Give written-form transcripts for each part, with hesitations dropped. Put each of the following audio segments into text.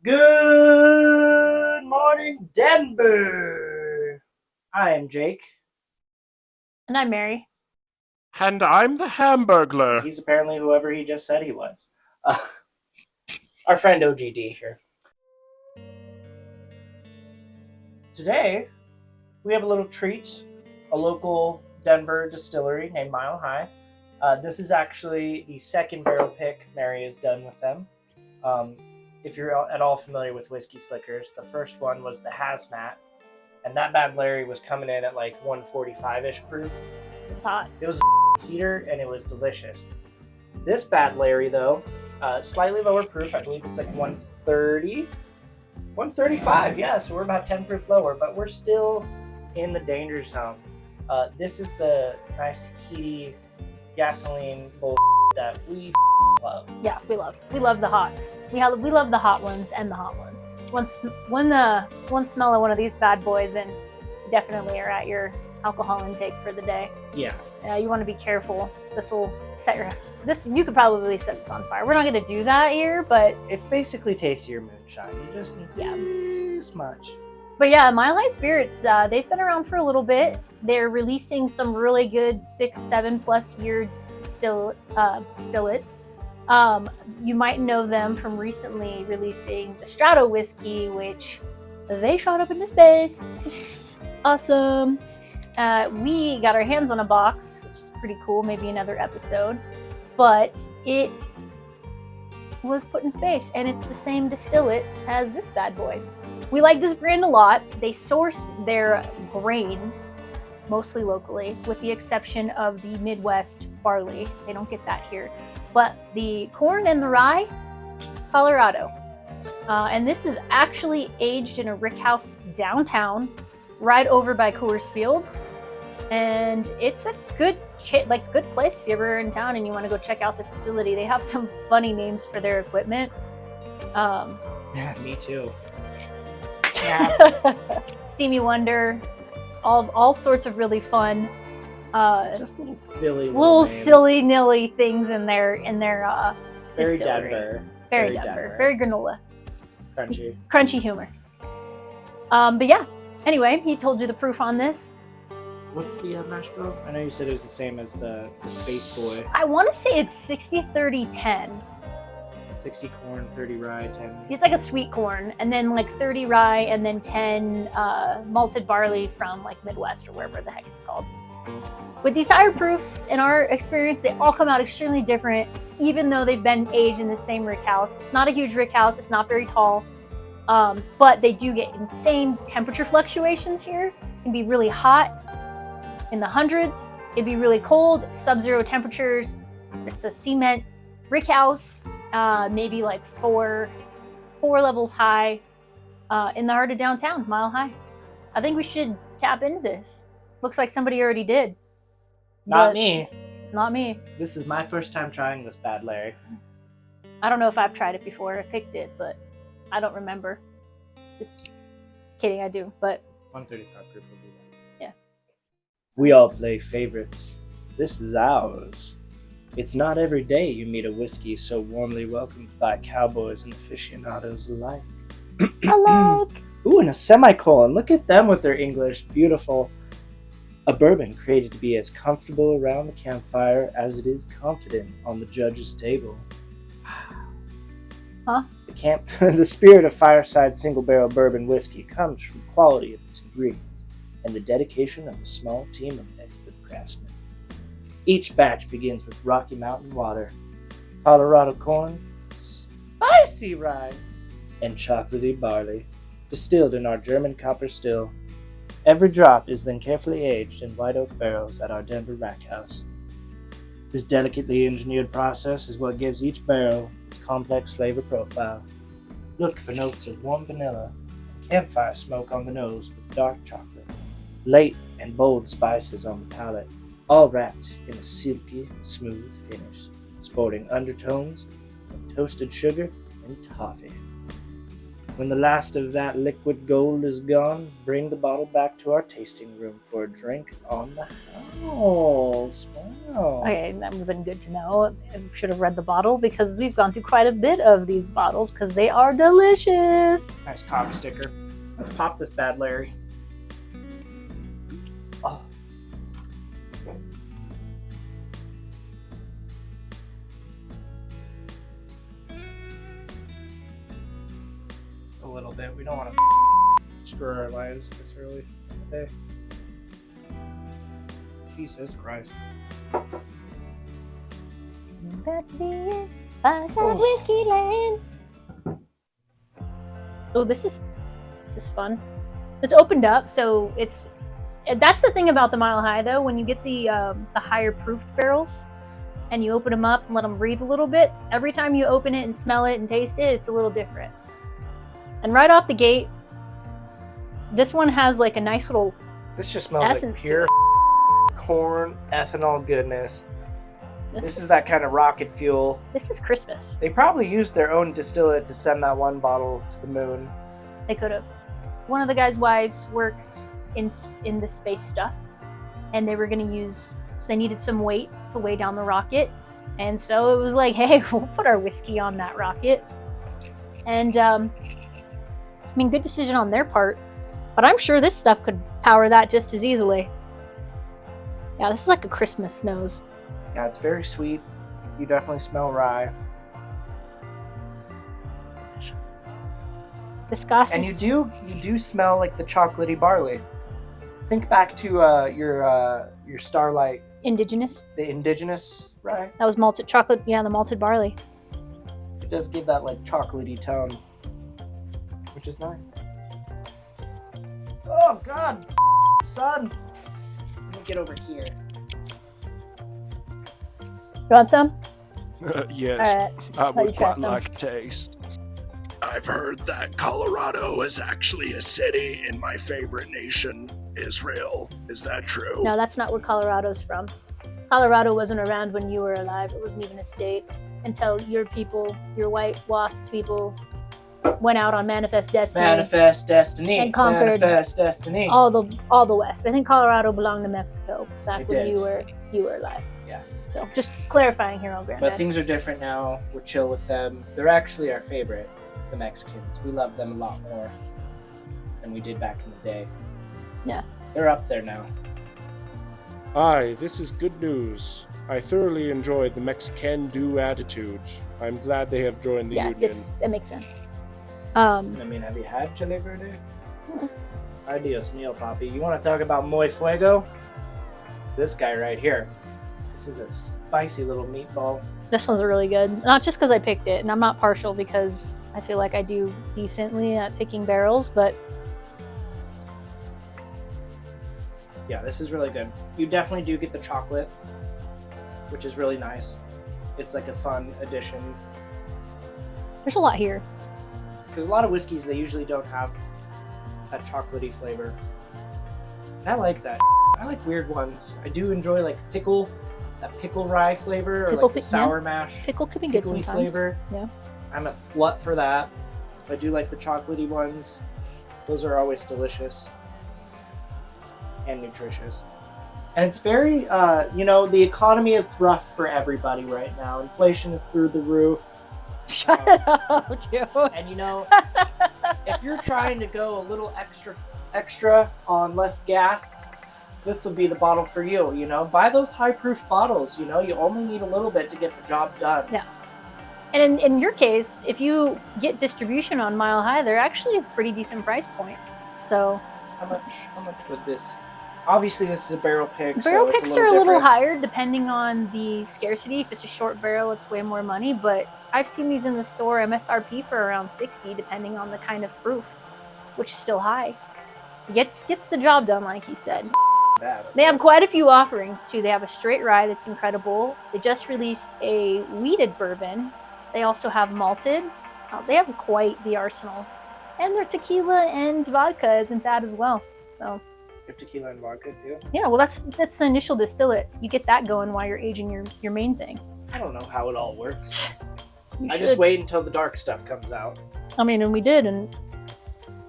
Good morning, Denver. I am Jake. And I'm Mary. And I'm the Hamburglar. He's apparently whoever he just said he was. Our friend OGD here. Today, we have a little treat. A local Denver distillery named Mile High. This is actually the second barrel pick Mary has done with them. If you're at all familiar with whiskey slickers, the first one was the Hazmat. And that bad Larry was coming in at like 145-ish proof. It's hot. It was a heater and it was delicious. This bad Larry, though, slightly lower proof. I believe it's like 130, 135. Yeah, so we're about 10 proof lower, but we're still in the danger zone. This is the nice heaty gasoline bull that we love. Yeah, we love the hots. We love the hot ones and the hot ones. One smell of one of these bad boys and you definitely are at your alcohol intake for the day. Yeah. You want to be careful. This will you could probably set this on fire. We're not going to do that here, but It's basically tastier moonshine. You just need this much. But yeah, Mile High Spirits, they've been around for a little bit. They're releasing some really good 6-7+ year distillate. You might know them from recently releasing the Strato whiskey, which they shot up into space. Awesome. We got our hands on a box, which is pretty cool. Maybe another episode. But it was put in space, and it's the same distillate as this bad boy. We like this brand a lot. They source their grains mostly locally, with the exception of the Midwest barley. They don't get that here. But the corn and the rye, Colorado. And this is actually aged in a rickhouse downtown, right over by Coors Field. And it's a good place if you're ever in town and you want to go check out the facility. They have some funny names for their equipment. Yeah, me too. Steamy Wonder, all sorts of really fun, just little little silly nilly things in their very distillery. Denver. Very Denver. Very granola. Crunchy Humor. But yeah. Anyway, he told you the proof on this. What's the mash bill? I know you said it was the same as the Space Boy. I want to say it's 60-30-10. 60 corn, 30 rye, 10. It's like a sweet corn, and then like 30 rye, and then 10 malted barley from like Midwest or wherever the heck it's called. With these higher proofs, in our experience, they all come out extremely different, even though they've been aged in the same rickhouse. It's not a huge rickhouse, it's not very tall, but they do get insane temperature fluctuations here. It can be really hot in the hundreds. It'd be really cold, sub-zero temperatures. It's a cement rickhouse. Maybe like four levels high, in the heart of downtown, Mile High. I think we should tap into this. Looks like somebody already did. Not me. Not me. This is my first time trying this bad Larry. I don't know if I've tried it before. I picked it, but I don't remember. Just kidding, I do. But 135 proof will do that. Yeah. We all play favorites. This is ours. It's not every day you meet a whiskey so warmly welcomed by cowboys and aficionados alike. Hello. Ooh, and a semicolon. Look at them with their English. Beautiful. A bourbon created to be as comfortable around the campfire as it is confident on the judge's table. Huh? The spirit of Fireside single barrel bourbon whiskey comes from the quality of its ingredients and the dedication of a small team of expert craftsmen. Each batch begins with Rocky Mountain water, Colorado corn, spicy rye, and chocolatey barley, distilled in our German copper still. Every drop is then carefully aged in white oak barrels at our Denver rack house. This delicately engineered process is what gives each barrel its complex flavor profile. Look for notes of warm vanilla and campfire smoke on the nose with dark chocolate, light and bold spices on the palate, all wrapped in a silky, smooth finish, sporting undertones of toasted sugar and toffee. When the last of that liquid gold is gone, bring the bottle back to our tasting room for a drink on the house. Wow. Okay, that would have been good to know. I should have read the bottle because we've gone through quite a bit of these bottles because they are delicious. Nice cock sticker. Let's pop this bad Larry. Oh. A little bit. We don't want to destroy our lives this early in the day. Jesus Christ. About to be in Fireside Whiskey Land. Oh, this is fun. It's opened up, so that's the thing about the Mile High though. When you get the higher proofed barrels, and you open them up and let them breathe a little bit, every time you open it and smell it and taste it, it's a little different. And right off the gate, this one has like a nice little This just smells essence like pure corn ethanol goodness. This This is that kind of rocket fuel. This is Christmas. They probably used their own distillate to send that one bottle to the moon. They could have. One of the guy's wives works in the space stuff, and they were going to use. So they needed some weight to weigh down the rocket, and so it was like, hey, we'll put our whiskey on that rocket. And I mean, good decision on their part, but I'm sure this stuff could power that just as easily. Yeah, this is like a Christmas nose. Yeah, it's very sweet. You definitely smell rye. Viscosity. And you do smell like the chocolatey barley. Think back to your Starlight, Indigenous. the indigenous rye. That was malted chocolate. Yeah, the malted barley. It does give that like chocolatey tone, which is nice. Oh God, son! Let me get over here. You want some? Yes, All right. I let you would try quite some. like a taste. I've heard that Colorado is actually a city in my favorite nation, Israel. Is that true? No, that's not where Colorado's from. Colorado wasn't around when you were alive. It wasn't even a state until your people, your white wasp people, went out on Manifest Destiny. Manifest destiny. And conquered Manifest destiny. all the West. I think Colorado belonged to Mexico back It when did. you were alive. Yeah. So just clarifying here, old granddad. But things are different now. We're chill with them. They're actually our favorite, the Mexicans. We love them a lot more than we did back in the day. Yeah. They're up there now. Aye, this is good news. I thoroughly enjoyed the Mexican-do attitude. I'm glad they have joined the yeah, union. that makes sense. I mean, have you had chile verde? Adios mio, papi. You want to talk about muy fuego? This guy right here. This is a spicy little meatball. This one's really good. Not just because I picked it, and I'm not partial because I feel like I do decently at picking barrels, but Yeah, this is really good. You definitely do get the chocolate, which is really nice. It's like a fun addition. there's a lot here. Because a lot of whiskeys, they usually don't have that chocolatey flavor. And I like that. I like weird ones. I do enjoy like that pickle rye flavor, or Pickle like the pi- sour mash Pickle could be good pickly sometimes. flavor. Yeah. I'm a slut for that. I do like the chocolatey ones. Those are always delicious and nutritious. And it's very, the economy is rough for everybody right now. Inflation is through the roof. Shut up, dude. And if you're trying to go a little extra on less gas, this would be the bottle for you. Buy those high proof bottles. You only need a little bit to get the job done. Yeah. And in your case, if you get distribution on Mile High, they're actually a pretty decent price point. So How much would this? Obviously, this is a barrel pick. barrel so it's picks are a little different. higher depending on the scarcity. If it's a short barrel, it's way more money. But I've seen these in the store MSRP for around 60, depending on the kind of proof, which is still high. Gets the job done, like he said. Bad. They have quite a few offerings too. They have a straight rye that's incredible. They just released a wheated bourbon. They also have malted. They have quite the arsenal, and their tequila and vodka isn't bad as well. So. You have tequila and vodka too. Yeah, well, that's the initial distillate. You get that going while you're aging your main thing. I don't know how it all works. You I should. just wait until the dark stuff comes out. I mean, and we did, and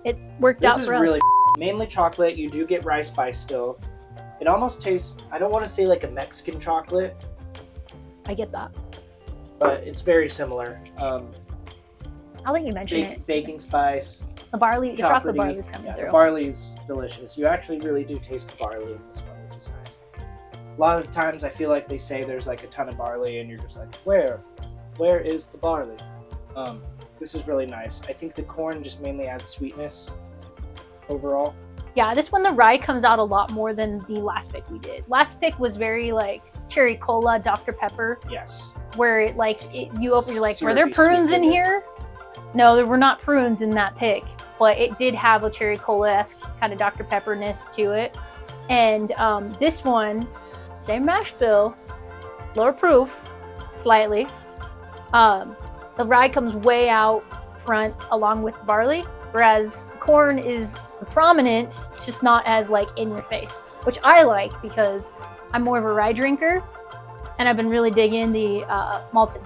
it worked This out is for really us. mainly chocolate. You do get rice spice still. It almost tastes, I don't want to say like a Mexican chocolate, I get that. but it's very similar. I'll let you mention it. Baking spice. The barley, the chocolate chocolatey. barley's coming Yeah, through. the barley's delicious. You actually really do taste the barley in this one, which is nice. A lot of the times I feel like they say there's like a ton of barley and you're just like, where is the barley? This is really nice. I think the corn just mainly adds sweetness overall. Yeah, this one the rye comes out a lot more than the last pick we did. Last pick was very like cherry cola, Dr. Pepper, Yes. where it like you open, you're like, were there Syrupy prunes in sweetness. here? No, there were not prunes in that pick, but it did have a cherry cola-esque kind of Dr. Pepper-ness to it. And this one, same mash bill, lower proof, slightly. The rye comes way out front along with the barley, whereas the corn is prominent. It's just not as like in your face, which I like because I'm more of a rye drinker, and I've been really digging the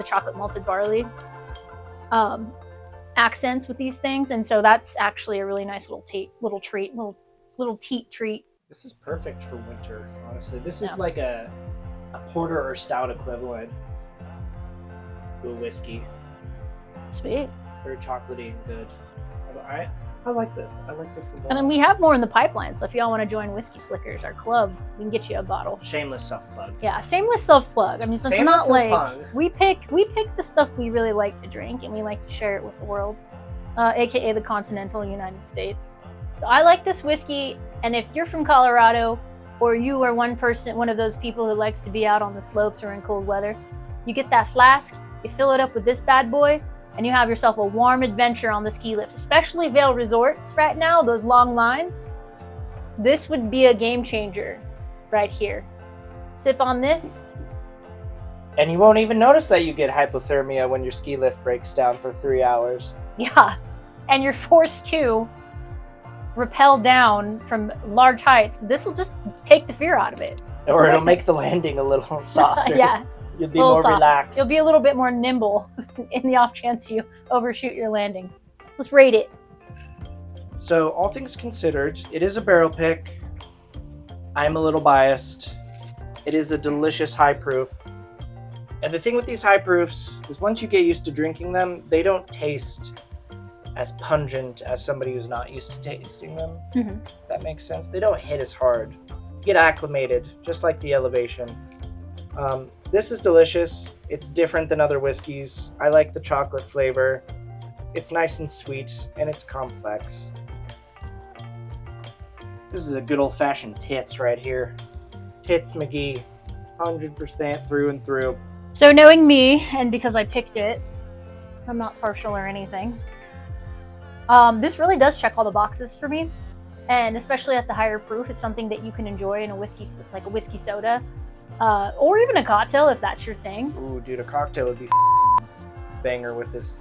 chocolate malted barley accents with these things, and so that's actually a really nice little teat treat. This is perfect for winter, honestly. This is like a porter or stout equivalent to a whiskey. Sweet. Very chocolatey and good. I like this. I like this a lot. And then we have more in the pipeline, so if y'all want to join Whiskey Slickers, our club, we can get you a bottle. Shameless self-plug. Yeah, shameless self-plug. I mean, so it's Shameless not like self-plug. we pick the stuff we really like to drink, and we like to share it with the world, aka the continental United States. So I like this whiskey, and if you're from Colorado, or you are one of those people who likes to be out on the slopes or in cold weather, you get that flask, you fill it up with this bad boy, and you have yourself a warm adventure on the ski lift, especially Vail Resorts right now, those long lines. This would be a game changer right here. Sip on this. And you won't even notice that you get hypothermia when your ski lift breaks down for 3 hours. Yeah, and you're forced to rappel down from large heights. This will just take the fear out of it. Or it'll make the landing a little softer. Yeah. You'll be more Softer. relaxed. You'll be a little bit more nimble in the off chance you overshoot your landing. Let's rate it. So, all things considered, it is a barrel pick. I'm a little biased. It is a delicious high proof. And the thing with these high proofs is once you get used to drinking them, they don't taste as pungent as somebody who's not used to tasting them. Mm-hmm. If that makes sense. They don't hit as hard. You get acclimated, just like the Elevation. This is delicious. It's different than other whiskeys. I like the chocolate flavor. It's nice and sweet, and it's complex. This is a good old-fashioned tits right here. Tits McGee. 100% through and through. So knowing me, and because I picked it, I'm not partial or anything. This really does check all the boxes for me. And especially at the higher proof, it's something that you can enjoy in a whiskey, like a whiskey soda. Or even a cocktail if that's your thing. Ooh, dude, a cocktail would be banger with this.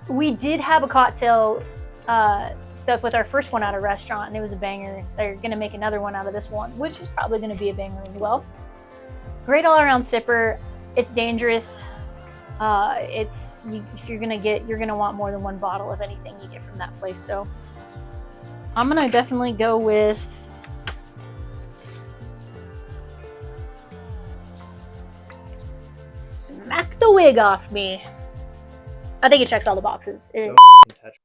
We did have a cocktail with our first one at a restaurant, and it was a banger. They're going to make another one out of this one, which is probably going to be a banger as well. Great all-around sipper. It's dangerous. If you're going to want more than one bottle of anything you get from that place. So I'm going to definitely go with... Smack the wig off me. I think it checks all the boxes. Touch